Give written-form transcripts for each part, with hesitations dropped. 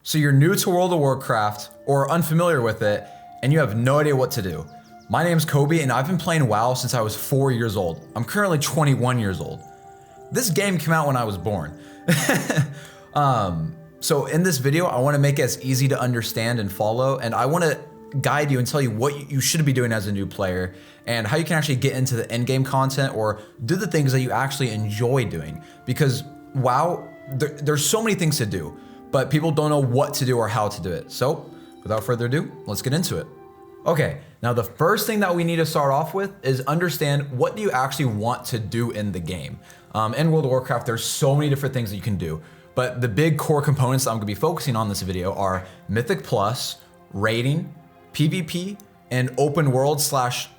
So you're new to World of Warcraft or unfamiliar with it and you have no idea what to do. My name's Kobe and I've been playing WoW since I was 4 years old. I'm currently 21 years old. This game came out when I was born. So in this video, I wanna make it as easy to understand and follow, and I wanna guide you and tell you what you should be doing as a new player and how you can actually get into the end game content or do the things that you actually enjoy doing. Because WoW, there's so many things to do, but people don't know what to do or how to do it. So without further ado, let's get into it. Okay, now the first thing that we need to start off with is understand what do you actually want to do in the game. In World of Warcraft, there's so many different things that you can do, but the big core components that I'm gonna be focusing on this video are Mythic Plus, raiding, PvP, and open world slash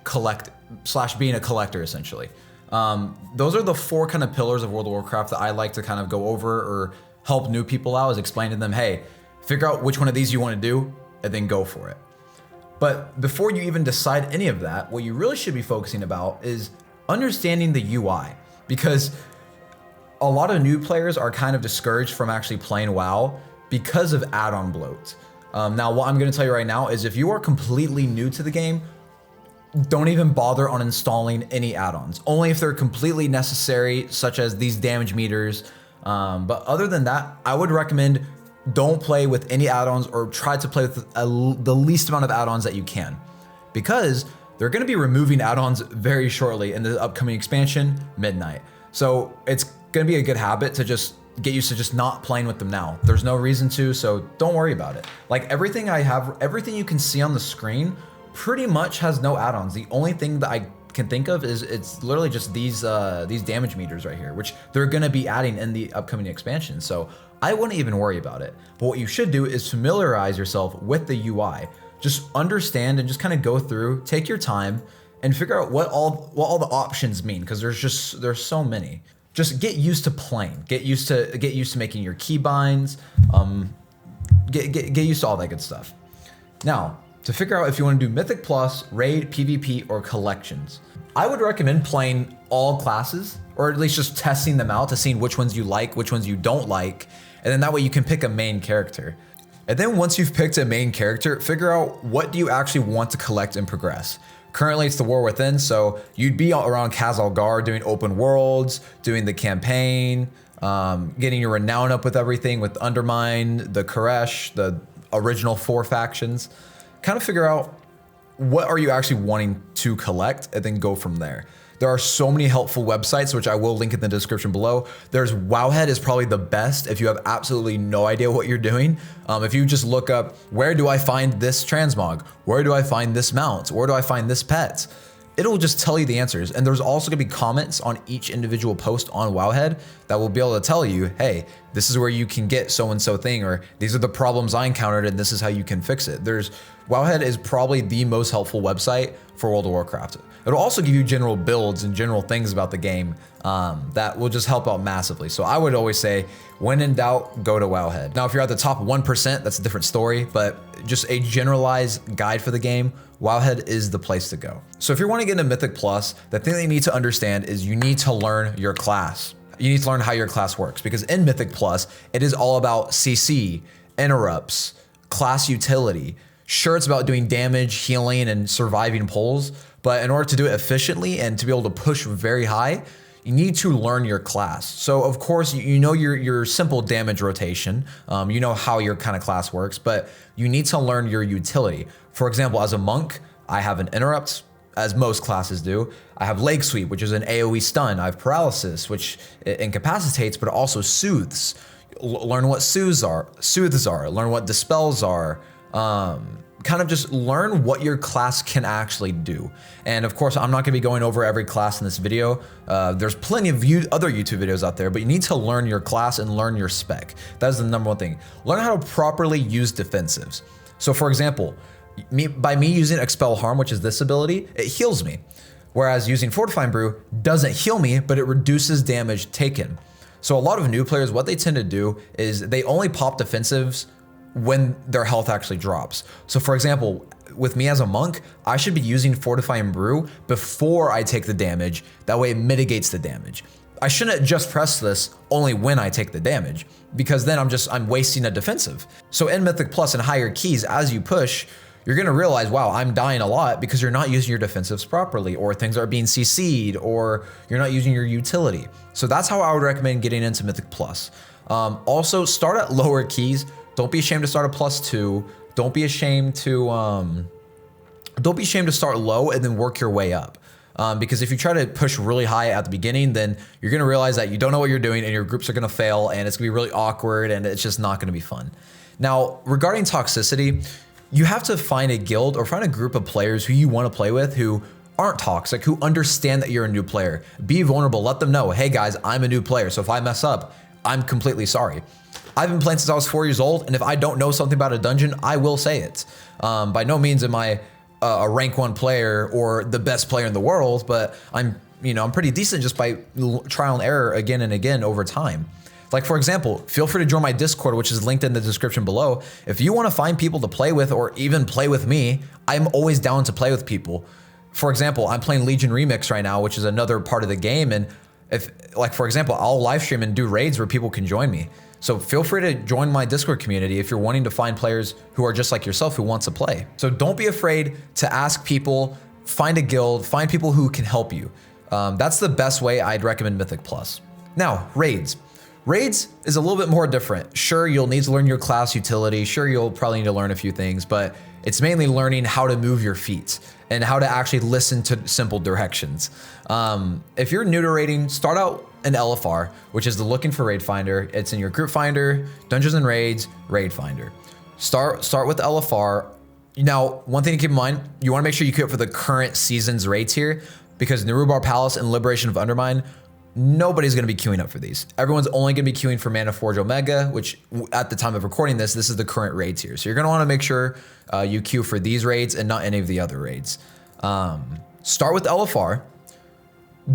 being a collector essentially. Those are the four kind of pillars of World of Warcraft that I like to kind of go over or help new people out, is explain to them, hey, figure out which one of these you want to do and then go for it. But before you even decide any of that, what you really should be focusing about is understanding the UI, because a lot of new players are kind of discouraged from actually playing WoW because of add-on bloat. Now, what I'm going to tell you right now is if you are completely new to the game, don't even bother on installing any add-ons, only if they're completely necessary, such as these damage meters. But other than that, I would recommend don't play with any add-ons or try to play with the least amount of add-ons that you can, because they're going to be removing add-ons very shortly in the upcoming expansion, Midnight. So it's going to be a good habit to just get used to just not playing with them now. There's no reason to, so don't worry about it. Like everything you can see on the screen pretty much has no add-ons. The only thing that I can think of is it's literally just these damage meters right here, which they're gonna be adding in the upcoming expansion. So I wouldn't even worry about it. But what you should do is familiarize yourself with the UI. Just understand and just kind of go through, take your time and figure out what all the options mean, because there's so many. Just get used to playing. Get used to making your keybinds. Get used to all that good stuff. Now, to figure out if you want to do Mythic Plus, Raid, PvP, or Collections, I would recommend playing all classes, or at least just testing them out to see which ones you like, which ones you don't like, and then that way you can pick a main character. And then once you've picked a main character, figure out what do you actually want to collect and progress. Currently it's the War Within, so you'd be around Khazalgar doing open worlds, doing the campaign, getting your renown up with everything, with Undermine, the Koresh, the original 4 factions. Kind of figure out what are you actually wanting to collect and then go from there. There are so many helpful websites, which I will link in the description below. There's Wowhead is probably the best if you have absolutely no idea what you're doing. If you just look up, where do I find this transmog? Where do I find this mount? Where do I find this pet? It'll just tell you the answers. And there's also gonna be comments on each individual post on Wowhead that will be able to tell you, hey, this is where you can get so-and-so thing, or these are the problems I encountered and this is how you can fix it. Wowhead is probably the most helpful website for World of Warcraft. It'll also give you general builds and general things about the game that will just help out massively. So I would always say, when in doubt, go to Wowhead. Now, if you're at the top 1%, that's a different story, but just a generalized guide for the game, Wowhead is the place to go. So if you want to get into Mythic Plus, the thing that you need to understand is you need to learn your class. You need to learn how your class works, because in Mythic Plus, it is all about CC, interrupts, class utility. Sure, it's about doing damage, healing, and surviving pulls, but in order to do it efficiently and to be able to push very high, you need to learn your class. So of course, you know your simple damage rotation, you know how your kind of class works, but you need to learn your utility. For example, as a monk, I have an interrupt, as most classes do. I have leg sweep, which is an AoE stun. I have paralysis, which incapacitates, but also soothes. Learn what soothes are, learn what dispels are. Kind of just learn what your class can actually do. And of course, I'm not gonna be going over every class in this video. There's plenty of other YouTube videos out there, but you need to learn your class and learn your spec. That is the number one thing. Learn how to properly use defensives. So for example, by me using Expel Harm, which is this ability, it heals me. Whereas using Fortifying Brew doesn't heal me, but it reduces damage taken. So a lot of new players, what they tend to do is they only pop defensives when their health actually drops. So for example, with me as a monk, I should be using Fortifying Brew before I take the damage. That way it mitigates the damage. I shouldn't just press this only when I take the damage, because then I'm wasting a defensive. So in Mythic Plus and higher keys, as you push, you're gonna realize, wow, I'm dying a lot because you're not using your defensives properly, or things are being CC'd, or you're not using your utility. So that's how I would recommend getting into Mythic Plus. Also, start at lower keys. Don't be ashamed to start at +2. Don't be ashamed to start low and then work your way up. Because if you try to push really high at the beginning, then you're gonna realize that you don't know what you're doing and your groups are gonna fail and it's gonna be really awkward and it's just not gonna be fun. Now, regarding toxicity, you have to find a guild or find a group of players who you wanna play with who aren't toxic, who understand that you're a new player. Be vulnerable, let them know, hey guys, I'm a new player, so if I mess up, I'm completely sorry. I've been playing since I was 4 years old, and if I don't know something about a dungeon, I will say it. By no means am I a rank 1 player or the best player in the world, but I'm pretty decent just by trial and error again and again over time. Like, for example, feel free to join my Discord, which is linked in the description below. If you want to find people to play with or even play with me, I'm always down to play with people. For example, I'm playing Legion Remix right now, which is another part of the game, and for example, I'll live stream and do raids where people can join me. So feel free to join my Discord community if you're wanting to find players who are just like yourself who wants to play. So don't be afraid to ask people, find a guild, find people who can help you. That's the best way I'd recommend Mythic Plus. Now, raids. Raids is a little bit more different. Sure, you'll need to learn your class utility. Sure, you'll probably need to learn a few things, but it's mainly learning how to move your feet and how to actually listen to simple directions. If you're new to raiding, start out in LFR, which is the looking for raid finder. It's in your group finder, Dungeons and Raids, raid finder. Start with LFR. Now, one thing to keep in mind, you wanna make sure you queue up for the current season's raids here, because Nerubar Palace and Liberation of Undermine, nobody's gonna be queuing up for these. Everyone's only gonna be queuing for Mana Forge Omega, which at the time of recording this is the current raids here. So you're gonna wanna make sure you queue for these raids and not any of the other raids. Start with LFR.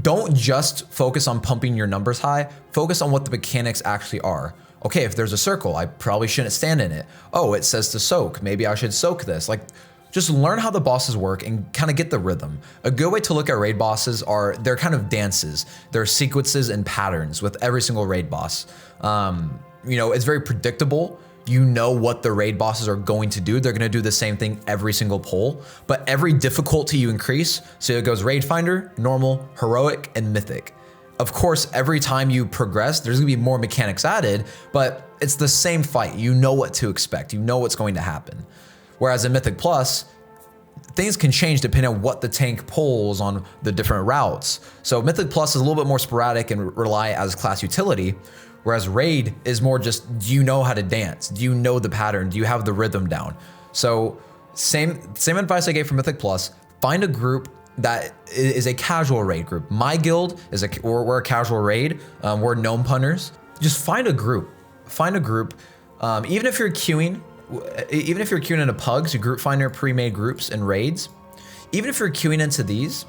Don't just focus on pumping your numbers high, focus on what the mechanics actually are. Okay, if there's a circle, I probably shouldn't stand in it. Oh, it says to soak, maybe I should soak this. Like, just learn how the bosses work and kind of get the rhythm. A good way to look at raid bosses they're kind of dances. They're sequences and patterns with every single raid boss. It's very predictable. You know what the raid bosses are going to do. They're gonna do the same thing every single pull, but every difficulty you increase, so it goes raid finder, normal, heroic, and mythic. Of course, every time you progress, there's gonna be more mechanics added, but it's the same fight. You know what to expect. You know what's going to happen. Whereas in Mythic Plus, things can change depending on what the tank pulls on the different routes. So Mythic Plus is a little bit more sporadic and rely as class utility, whereas Raid is more just, do you know how to dance? Do you know the pattern? Do you have the rhythm down? So same advice I gave for Mythic Plus, find a group that is a casual raid group. My guild is we're a casual raid. We're gnome punters. Just find a group. Even if you're queuing into pugs, your group finder pre-made groups and raids, even if you're queuing into these,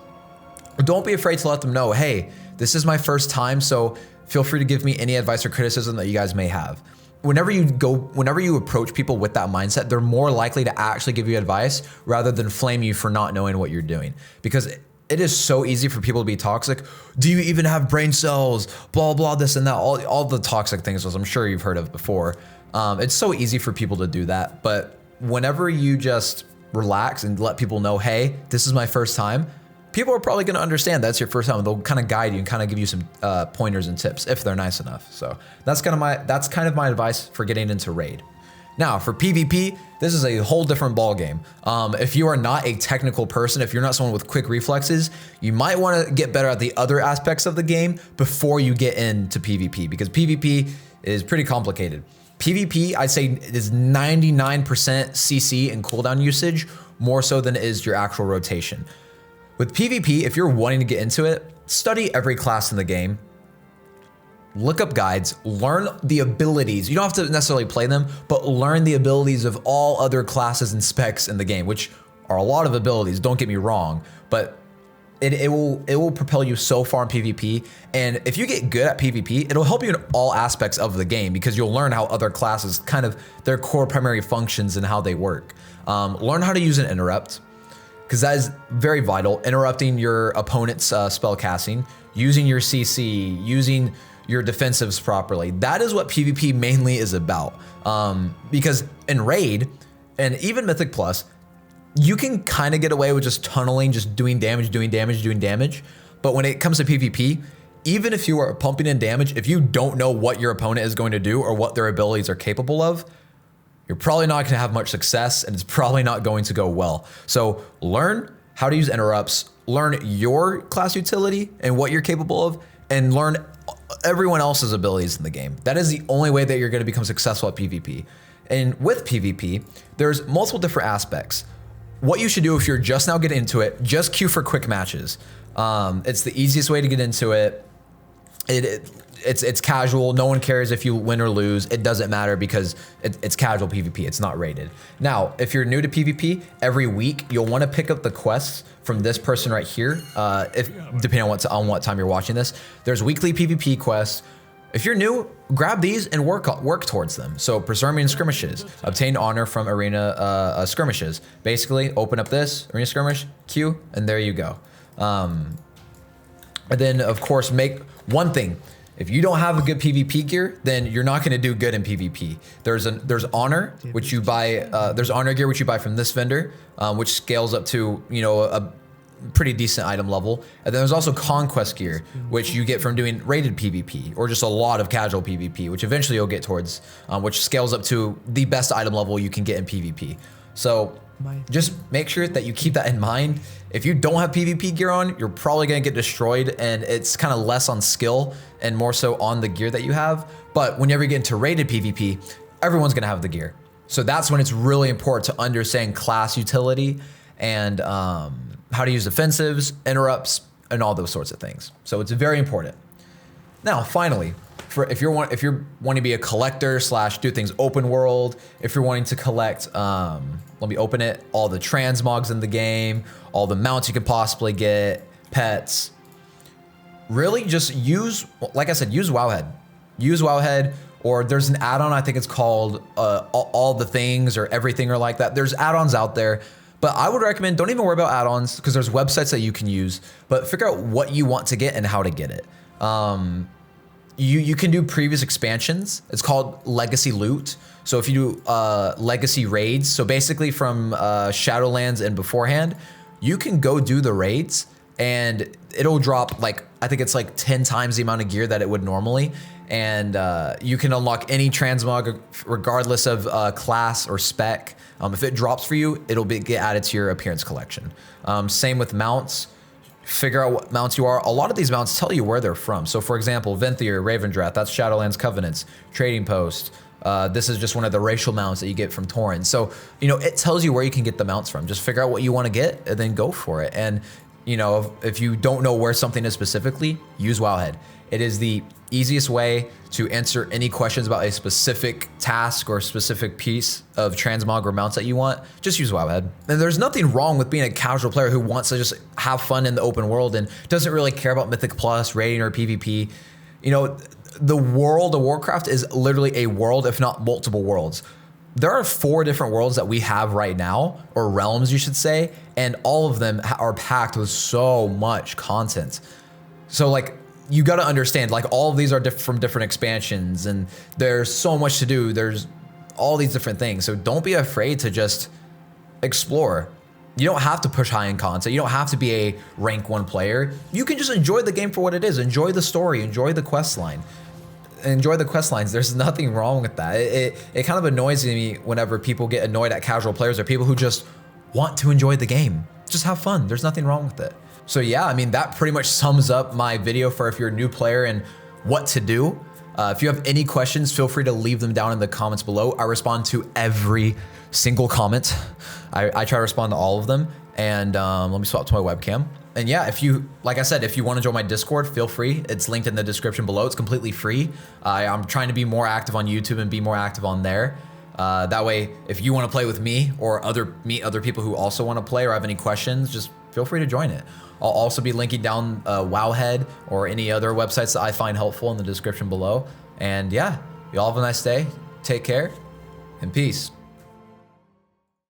don't be afraid to let them know, hey, this is my first time, so feel free to give me any advice or criticism that you guys may have. Whenever you approach people with that mindset, they're more likely to actually give you advice rather than flame you for not knowing what you're doing. Because it is so easy for people to be toxic. Do you even have brain cells? Blah, blah, this and that, all the toxic things, as I'm sure you've heard of before. It's so easy for people to do that, but whenever you just relax and let people know, hey, this is my first time, people are probably gonna understand that's your first time. They'll kind of guide you and kind of give you some pointers and tips if they're nice enough. So that's kind of my advice for getting into raid. Now for PvP, this is a whole different ball game. If you are not a technical person, if you're not someone with quick reflexes, you might want to get better at the other aspects of the game before you get into PvP, because PvP is pretty complicated. PvP, I'd say, is 99% CC and cooldown usage, more so than it is your actual rotation. With PvP, if you're wanting to get into it, study every class in the game, look up guides, learn the abilities. You don't have to necessarily play them, but learn the abilities of all other classes and specs in the game, which are a lot of abilities, don't get me wrong, but it will propel you so far in PvP. And if you get good at PvP, it'll help you in all aspects of the game, because you'll learn how other classes, kind of their core primary functions and how they work. Learn how to use an interrupt, because that is very vital. Interrupting your opponent's spell casting, using your CC, using your defensives properly. That is what PvP mainly is about. Because in Raid, and even Mythic Plus, you can kind of get away with just tunneling, just doing damage, doing damage, doing damage. But when it comes to PvP, even if you are pumping in damage, if you don't know what your opponent is going to do or what their abilities are capable of, you're probably not going to have much success, and it's probably not going to go well. So learn how to use interrupts, learn your class utility and what you're capable of, and learn everyone else's abilities in the game. That is the only way that you're going to become successful at PvP. And with PvP, there's multiple different aspects. What you should do if you're just now getting into it, just queue for quick matches. It's the easiest way to get into it. It's casual. No one cares if you win or lose. It doesn't matter because it's casual PvP. It's not rated. Now, if you're new to PvP, every week you'll want to pick up the quests from this person right here. Depending on what time you're watching this, there's weekly PvP quests. If you're new, grab these and work towards them. So preserve arena skirmishes, obtain honor from arena skirmishes. Basically, open up this arena skirmish, queue, and there you go. And then of course make one thing. If you don't have a good PvP gear, then you're not going to do good in PvP. There's honor, which you buy. There's honor gear which you buy from this vendor, which scales up to a pretty decent item level. And then there's also conquest gear, which you get from doing rated PvP or just a lot of casual PvP, which eventually you'll get towards, which scales up to the best item level you can get in PvP. So just make sure that you keep that in mind. If you don't have PvP gear on, you're probably gonna get destroyed, and it's kind of less on skill and more so on the gear that you have. But whenever you get into rated PvP, everyone's gonna have the gear. So that's when it's really important to understand class utility and how to use defensives, interrupts, and all those sorts of things. So it's very important. Now, finally, if you're wanting to be a collector / do things open world, if you're wanting to collect, let me open it, all the transmogs in the game, all the mounts you can possibly get, pets, really just use, like I said, use Wowhead. Use Wowhead, or there's an add-on, I think it's called all the things or everything or like that. There's add-ons out there. But I would recommend, don't even worry about add-ons because there's websites that you can use, but figure out what you want to get and how to get it. You can do previous expansions. It's called legacy loot. So if you do legacy raids, so basically from Shadowlands and beforehand, you can go do the raids and it'll drop I think it's 10 times the amount of gear that it would normally. And you can unlock any transmog regardless of class or spec. If it drops for you, it'll get added to your appearance collection. Same with mounts. Figure out what mounts you are. A lot of these mounts tell you where they're from. So for example, Venthyr, Ravendreath, that's Shadowlands Covenants, Trading Post. This is just one of the racial mounts that you get from Tauren. So, it tells you where you can get the mounts from. Just figure out what you want to get and then go for it. And, if you don't know where something is specifically, use Wowhead. It is the easiest way to answer any questions about a specific task or specific piece of transmog or mounts that you want. Just use Wowhead. And there's nothing wrong with being a casual player who wants to just have fun in the open world and doesn't really care about Mythic Plus, rating, or PvP. The world of Warcraft is literally a world, if not multiple worlds. There are 4 different worlds that we have right now, or realms, you should say, and all of them are packed with so much content. So you got to understand, all of these are from different expansions, and there's so much to do. There's all these different things. So don't be afraid to just explore. You don't have to push high in content. You don't have to be a rank 1 player. You can just enjoy the game for what it is. Enjoy the story. Enjoy the quest line. Enjoy the quest lines. There's nothing wrong with that. It kind of annoys me whenever people get annoyed at casual players or people who just want to enjoy the game. Just have fun. There's nothing wrong with it. So yeah, I mean, that pretty much sums up my video for if you're a new player and what to do. If you have any questions, feel free to leave them down in the comments below. I respond to every single comment. I try to respond to all of them. And let me swap to my webcam. And yeah, like I said, if you want to join my Discord, feel free. It's linked in the description below. It's completely free. I'm trying to be more active on YouTube and be more active on there. That way, if you want to play with me or meet other people who also want to play or have any questions, just feel free to join it. I'll also be linking down Wowhead or any other websites that I find helpful in the description below. And yeah, y'all have a nice day. Take care and peace.